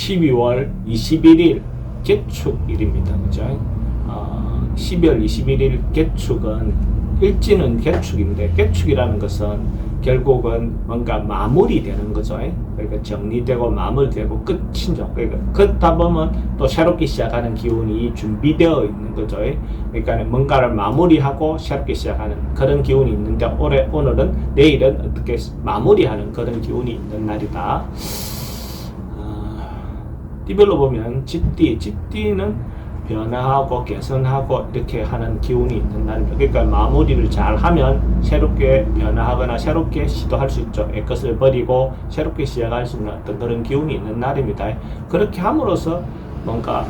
12월 21일 개축일입니다. 그죠? 12월 21일 개축은 일지는 개축인데, 개축이라는 것은 결국은 뭔가 마무리되는 거죠. 그러니까 정리되고 마무리되고 끝이죠. 그러니까 그렇다 보면 또 새롭게 시작하는 기운이 준비되어 있는 거죠. 그러니까 뭔가를 마무리하고 새롭게 시작하는 그런 기운이 있는데, 오늘은, 내일은 어떻게 마무리하는 그런 기운이 있는 날이다. 띠별로 보면 쥐띠는 변화하고 개선하고 이렇게 하는 기운이 있는 날입니다. 그러니까 마무리를 잘 하면 새롭게 변화하거나 새롭게 시도할 수 있죠. 옛것을 버리고 새롭게 시작할 수 있는 어떤 그런 기운이 있는 날입니다. 그렇게 함으로써 뭔가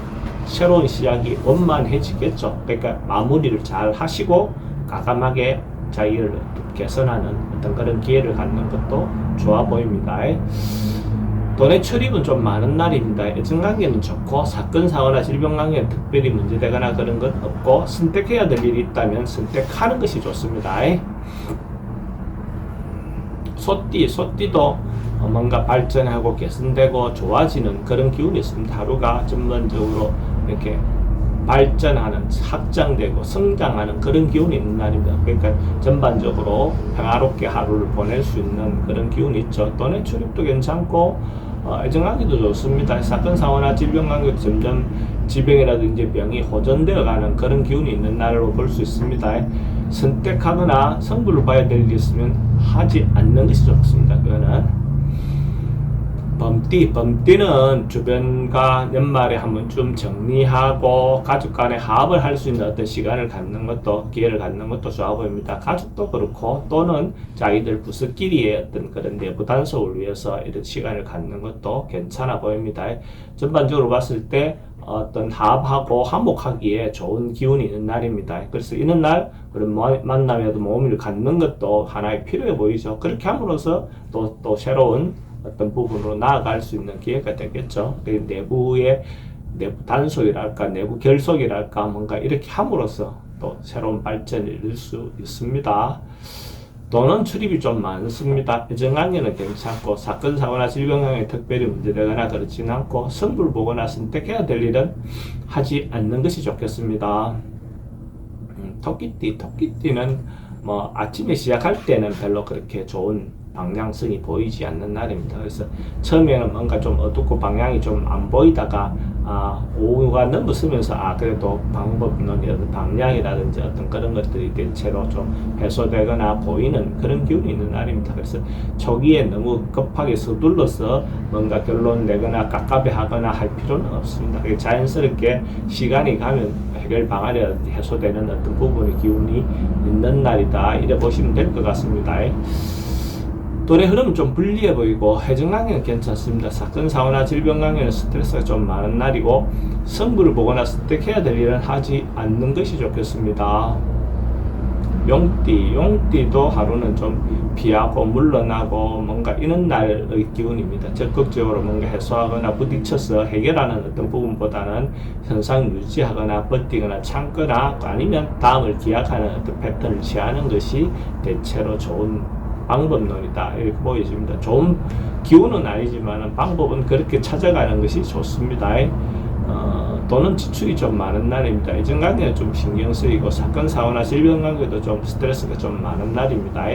새로운 시작이 원만해지겠죠. 그러니까 마무리를 잘 하시고 과감하게 자기를 개선하는 어떤 그런 기회를 갖는 것도 좋아 보입니다. 돈의 출입은 좀 많은 날입니다. 애정관계는 좋고, 사건, 사고나 질병 관계는 특별히 문제되거나 그런 건 없고, 선택해야 될 일이 있다면 선택하는 것이 좋습니다. 소띠도 뭔가 발전하고 개선되고 좋아지는 그런 기운이 있습니다. 하루가 전반적으로 이렇게 발전하는, 확장되고 성장하는 그런 기운이 있는 날입니다. 그러니까 전반적으로 평화롭게 하루를 보낼 수 있는 그런 기운이 있죠. 돈의 출입도 괜찮고, 애정관계도 좋습니다. 사건, 사고나 질병 관계도 점점 질병이라든지 병이 호전되어 가는 그런 기운이 있는 날로 볼 수 있습니다. 선택하거나 승부를 봐야 될 일이 있으면 하지 않는 것이 좋습니다. 그거는 범띠는 주변과 연말에 한번 좀 정리하고 가족 간의 화합을 할 수 있는 어떤 시간을 갖는 것도, 기회를 갖는 것도 좋아 보입니다. 가족도 그렇고, 또는 자기들 부서끼리의 어떤 그런 내부 단속을 위해서 이런 시간을 갖는 것도 괜찮아 보입니다. 전반적으로 봤을 때 어떤 화합하고 화목하기에 좋은 기운이 있는 날입니다. 그래서 이런 날 그런 만남에도 모임을 갖는 것도 하나의 필요해 보이죠. 그렇게 함으로써 또 새로운 어떤 부분으로 나아갈 수 있는 기회가 되겠죠. 내부 단속이랄까, 내부 결속이랄까, 뭔가 이렇게 함으로써 또 새로운 발전을 이룰 수 있습니다. 돈은 출입이 좀 많습니다. 애정관계는 괜찮고, 사건, 사고나 질병에 특별히 문제되거나 그렇지는 않고, 승부를 보거나 선택해야 될 일은 하지 않는 것이 좋겠습니다. 토끼띠는 뭐 아침에 시작할 때는 별로 그렇게 좋은 방향성이 보이지 않는 날입니다. 그래서 처음에는 뭔가 좀 어둡고 방향이 좀 안 보이다가 오후가 넘어서면서 그래도 방법론이라든지 방향이라든지 어떤 그런 것들이 대체로 좀 해소되거나 보이는 그런 기운이 있는 날입니다. 그래서 초기에 너무 급하게 서둘러서 뭔가 결론 내거나 깝깝해하거나 할 필요는 없습니다. 자연스럽게 시간이 가면 해결 방안이라든지 해소되는 어떤 부분의 기운이 있는 날이다, 이래 보시면 될 것 같습니다. 돈의 흐름은 좀 불리해 보이고, 애정관계는 괜찮습니다. 사건, 사고나 질병 관계는 스트레스가 좀 많은 날이고, 승부를 보거나 선택해야 될 일은 하지 않는 것이 좋겠습니다. 용띠도 하루는 좀 피하고 물러나고 뭔가 이런 날의 기운입니다. 적극적으로 뭔가 해소하거나 부딪혀서 해결하는 어떤 부분보다는 현상 유지하거나 버티거나 참거나, 아니면 다음을 기약하는 어떤 패턴을 취하는 것이 대체로 좋은 방법론이다, 이렇게 보여집니다. 좋은 기운은 아니지만 방법은 그렇게 찾아가는 것이 좋습니다. 돈은 지출이 좀 많은 날입니다. 애정관계는 좀 신경 쓰이고, 사건, 사고나 질병 관계도 좀 스트레스가 좀 많은 날입니다.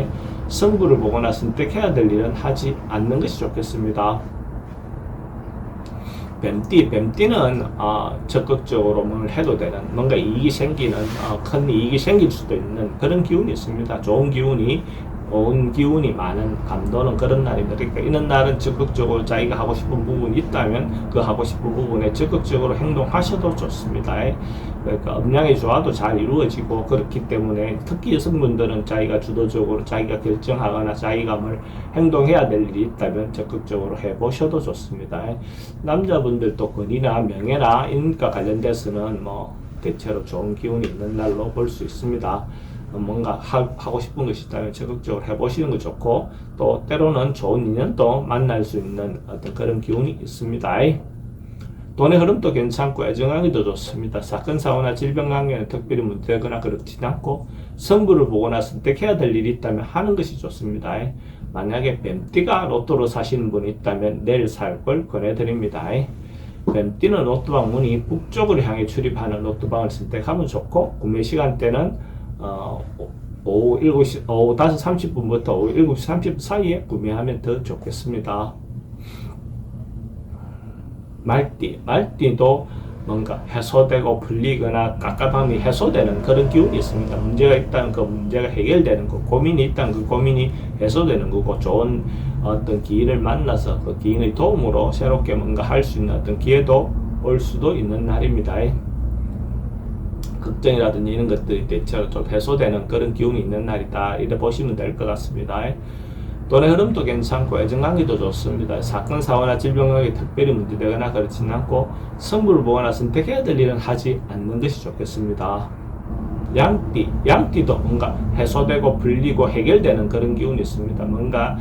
승부를 보거나 선택해야 될 일은 하지 않는 것이 좋겠습니다. 뱀띠는 적극적으로 뭘 해도 되는, 뭔가 이익이 생기는, 큰 이익이 생길 수도 있는 그런 기운이 있습니다. 좋은 기운이 많은, 감도는 그런 날입니다. 그러니까 이런 날은 적극적으로 자기가 하고 싶은 부분이 있다면 그 하고 싶은 부분에 적극적으로 행동하셔도 좋습니다. 그러니까 음량이 좋아도 잘 이루어지고, 그렇기 때문에 특히 여성분들은 자기가 주도적으로 자기가 결정하거나 자기가 뭘 행동해야 될 일이 있다면 적극적으로 해보셔도 좋습니다. 남자분들도 권위나 명예나 인과 관련돼서는 뭐 대체로 좋은 기운이 있는 날로 볼 수 있습니다. 뭔가 하고 싶은 것이 있다면 적극적으로 해보시는 거 좋고, 또 때로는 좋은 인연도 만날 수 있는 어떤 그런 기운이 있습니다. 돈의 흐름도 괜찮고, 애정관계도 좋습니다. 사건, 사고나 질병 관계는 특별히 문제되거나 그렇지 않고, 승부를 보거나 선택해야 될 일이 있다면 하는 것이 좋습니다. 만약에 뱀띠가 로또로 사시는 분이 있다면 내일 살 걸 권해드립니다. 뱀띠는 로또방 문이 북쪽으로 향해 출입하는 로또방을 선택하면 좋고, 구매 시간대는 오후 5시 30분부터 오후 7시 30분 사이에 구매하면 더 좋겠습니다. 말띠도 뭔가 해소되고 풀리거나 깝깝함이 해소되는 그런 기운이 있습니다. 문제가 있다는 그 문제가 해결되는 거, 고민이 있다는 그 고민이 해소되는 거고, 좋은 어떤 기인을 만나서 그 기인의 도움으로 새롭게 뭔가 할 수 있는 어떤 기회도 올 수도 있는 날입니다. 걱정이라든지 이런 것들이 대체로 좀 해소되는 그런 기운이 있는 날이다, 이래 보시면 될 것 같습니다. 돈의 흐름도 괜찮고 애정관계도 좋습니다. 사건, 사고나 질병관계 특별히 문제되거나 그렇지는 않고, 승부를 보거나 선택해야 될 일은 하지 않는 것이 좋겠습니다. 양띠도 뭔가 해소되고 풀리고 해결되는 그런 기운이 있습니다. 뭔가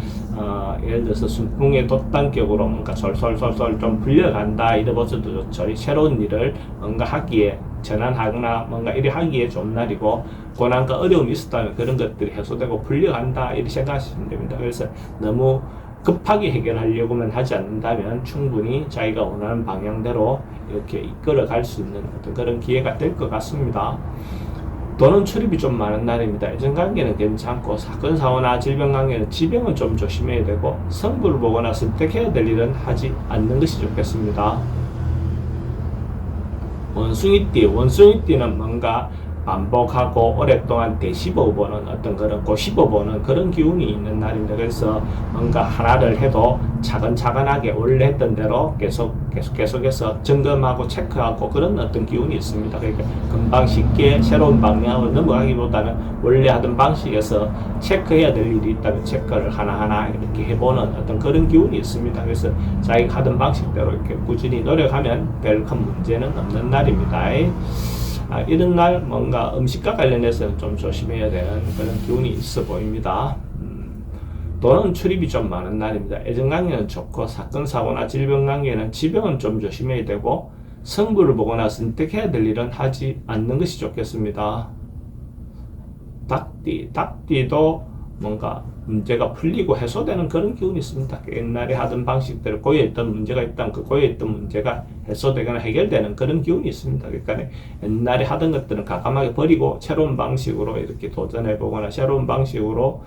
예를 들어서 순풍의 돛단격으로 뭔가 솔솔솔솔 좀 풀려간다, 이래 보셔도 좋죠. 새로운 일을 뭔가 하기에, 전환하거나 뭔가 이래 하기에 좋은 날이고, 고난과 어려움이 있었다면 그런 것들이 해소되고 풀려간다, 이렇게 생각하시면 됩니다. 그래서 너무 급하게 해결하려고만 하지 않는다면 충분히 자기가 원하는 방향대로 이렇게 이끌어 갈 수 있는 어떤 그런 기회가 될 것 같습니다. 돈은 출입이 좀 많은 날입니다. 애정관계는 괜찮고, 사건, 사고나 질병관계는 지병은 좀 조심해야 되고, 승부를 보거나 선택해야 될 일은 하지 않는 것이 좋겠습니다. 원숭이띠는 뭔가 반복하고 오랫동안 되씹어보는 어떤 그런 고씹어보는 그런 기운이 있는 날입니다. 그래서 뭔가 하나를 해도 차근차근하게 원래 했던 대로 계속해서 점검하고 체크하고 그런 어떤 기운이 있습니다. 그러니까 금방 쉽게 새로운 방향으로 넘어가기보다는 원래 하던 방식에서 체크해야 될 일이 있다면 체크를 하나하나 이렇게 해보는 어떤 그런 기운이 있습니다. 그래서 자기가 하던 방식대로 이렇게 꾸준히 노력하면 별 큰 문제는 없는 날입니다. 이런 날 뭔가 음식과 관련해서 좀 조심해야 되는 그런 기운이 있어 보입니다. 돈은 출입이 좀 많은 날입니다. 애정관계는 좋고, 사건, 사고나 질병관계는 지병은 좀 조심해야 되고, 승부를 보거나 선택해야 될 일은 하지 않는 것이 좋겠습니다. 닭띠도 뭔가 문제가 풀리고 해소되는 그런 기운이 있습니다. 옛날에 하던 방식대로 고여있던 문제가 있다면 그 고여있던 문제가 해소되거나 해결되는 그런 기운이 있습니다. 그러니까 옛날에 하던 것들은 과감하게 버리고 새로운 방식으로 이렇게 도전해보거나 새로운 방식으로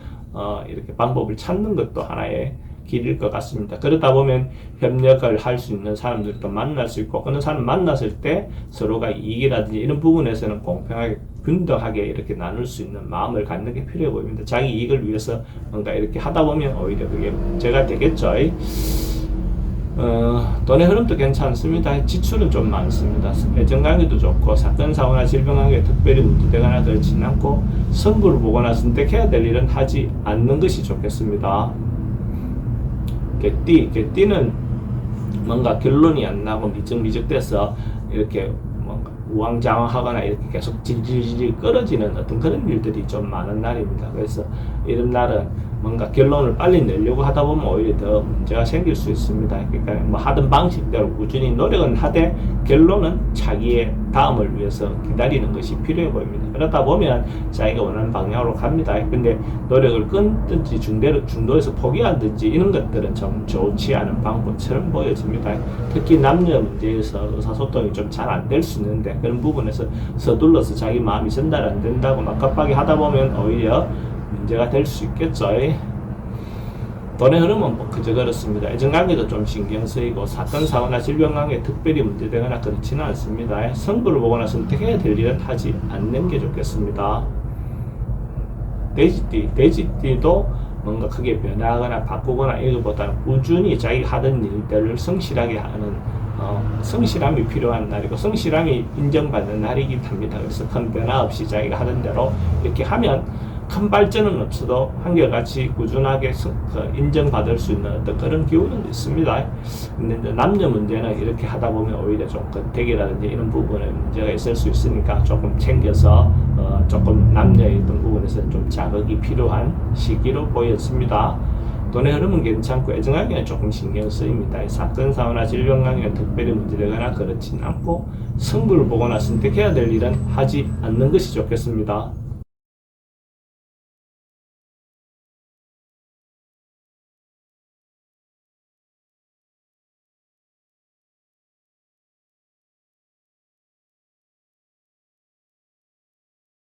이렇게 방법을 찾는 것도 하나의 길일 것 같습니다. 그러다 보면 협력을 할 수 있는 사람들도 만날 수 있고, 그런 사람 만났을 때 서로가 이익이라든지 이런 부분에서는 공평하게 균등하게 이렇게 나눌 수 있는 마음을 갖는 게 필요해 보입니다. 자기 이익을 위해서 뭔가 이렇게 하다 보면 오히려 그게 문제가 되겠죠. 돈의 흐름도 괜찮습니다. 지출은 좀 많습니다. 애정관계도 좋고, 사건, 사고나 질병관계 특별히 문제되거나 그렇지는 않고, 승부를 보거나 선택해야 될 일은 하지 않는 것이 좋겠습니다. 개띠는 뭔가 결론이 안 나고 미적미적돼서 이렇게 뭔가 우왕좌왕하거나 이렇게 계속 질질질 끌어지는 어떤 그런 일들이 좀 많은 날입니다. 그래서 이런 날은 뭔가 결론을 빨리 내려고 하다 보면 오히려 더 문제가 생길 수 있습니다. 그러니까 뭐 하던 방식대로 꾸준히 노력은 하되 결론은 자기의 다음을 위해서 기다리는 것이 필요해 보입니다. 그러다 보면 자기가 원하는 방향으로 갑니다. 근데 노력을 끊든지 중도에서 포기하든지 이런 것들은 좀 좋지 않은 방법처럼 보여집니다. 특히 남녀 문제에서 의사소통이 좀 잘 안 될 수 있는데, 그런 부분에서 서둘러서 자기 마음이 전달 안 된다고 막 급하게 하다 보면 오히려 문제가 될 수 있겠죠. 돈의 흐름은 뭐 그저 그렇습니다. 애정관계도 좀 신경 쓰이고, 사건, 사고나 질병관계 특별히 문제되거나 그렇지는 않습니다. 승부를 보거나 선택해야 될 일은 하지 않는 게 좋겠습니다. 돼지띠도 뭔가 크게 변화하거나 바꾸거나 이거보다는 꾸준히 자기가 하던 일들을 성실하게 하는 성실함이 필요한 날이고, 성실함이 인정받는 날이긴 합니다. 그래서 큰 변화 없이 자기가 하던 대로 이렇게 하면 큰 발전은 없어도 한결같이 꾸준하게 인정받을 수 있는 어떤 그런 기운은 있습니다. 근데 이제 남녀 문제는 이렇게 하다 보면 오히려 조금 대기라든지 이런 부분에 문제가 있을 수 있으니까 조금 챙겨서 조금 남녀의 어떤 부분에서 좀 자극이 필요한 시기로 보였습니다. 돈의 흐름은 괜찮고, 애정관계는 조금 신경 쓰입니다. 사건, 사고나 질병관계는 특별히 문제되거나 그렇진 않고, 승부를 보거나 선택해야 될 일은 하지 않는 것이 좋겠습니다.